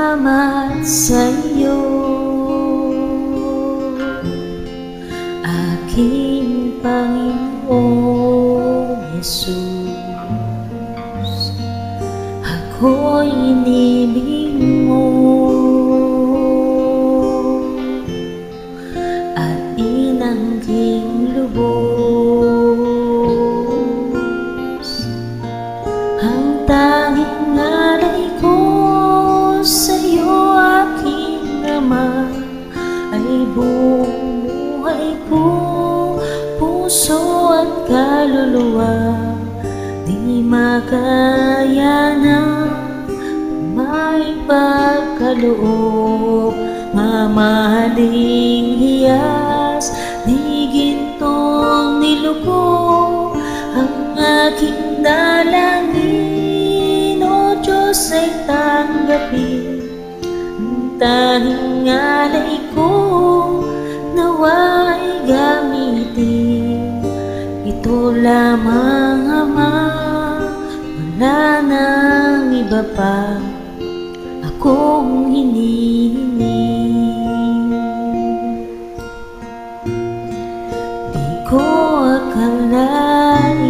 salamat sa iyo, aking Panginoong Jesus. Ako'y inibig mo at inangging lubos. Ang tanging ngalay ko sa'yo, aking Ama, ay buong buhay ko, puso at kaluluwa. Di makaya na maipagkaloob, mamahaling hiyas, di gintong niluko. Ang aking dalangin, O Diyos, ay tanggapin. Ang tanging alay ko, nawa'y gamitin. Ito lamang, Ama, wala nang iba pa akong hinihiling. Di ko akalain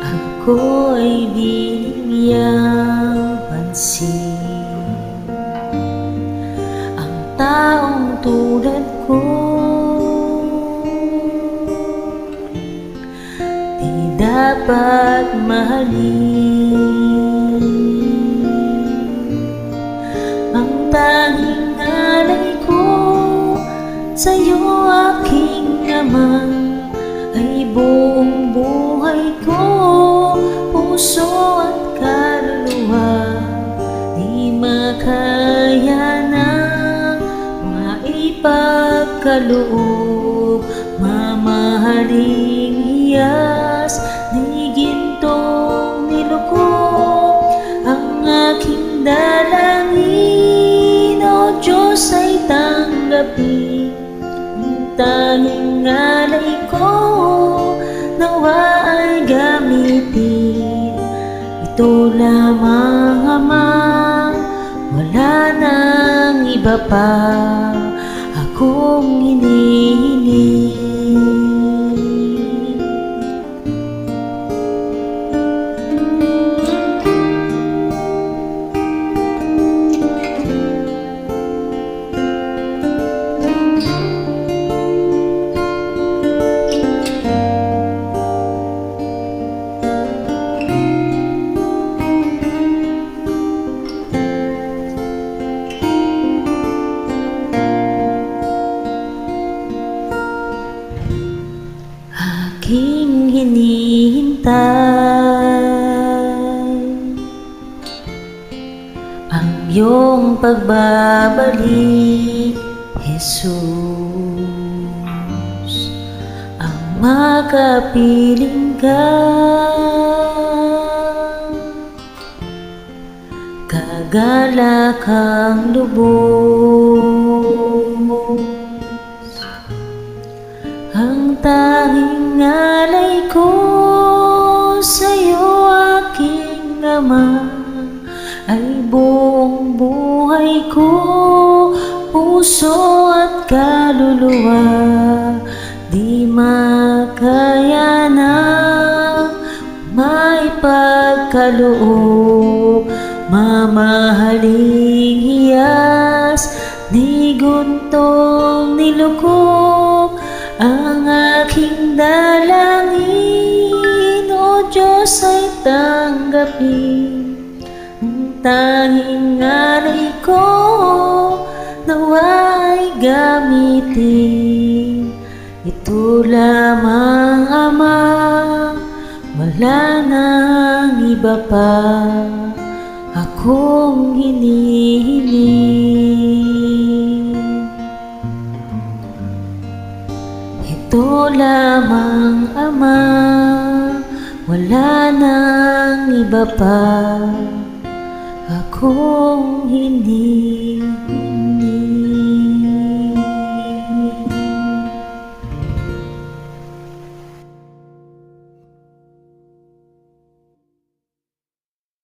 ako'y binigyang pansin. Ang taong tulad ko di dapat mahalin. Ang tanging alay ko sa'yo, aking Ama, ay buong buhay ko, puso at kaluluwa. Di makaya na maipagkaloob, mamahaling hiyas, di gintong niluko. Ang aking dalangin, O Diyos, ay tanggapin. Ang tanging alay ko, nawa ay gamitin. Ito lamang, Ama, wala nang iba pa akong hinihiling. Aking hinihintay ang iyong pagbabalik, Jesus. Ang makapiling ka, kagalak ang lubos. Ang tanging alay ko sa'yo, aking Ama, ay buong buhay ko, puso at kaluluwa. Di makaya na maipagkaloob, mamahaling hiyas, di guntong nilukob. Ang aking dalangin, O Diyos, ay tanggapin. Ang tanging alay ko, nawa'y gamitin. Ito lamang, Ama, wala nang iba pa akong hinihiling. Ito lamang, Ama, wala nang iba pa akong hinihiling.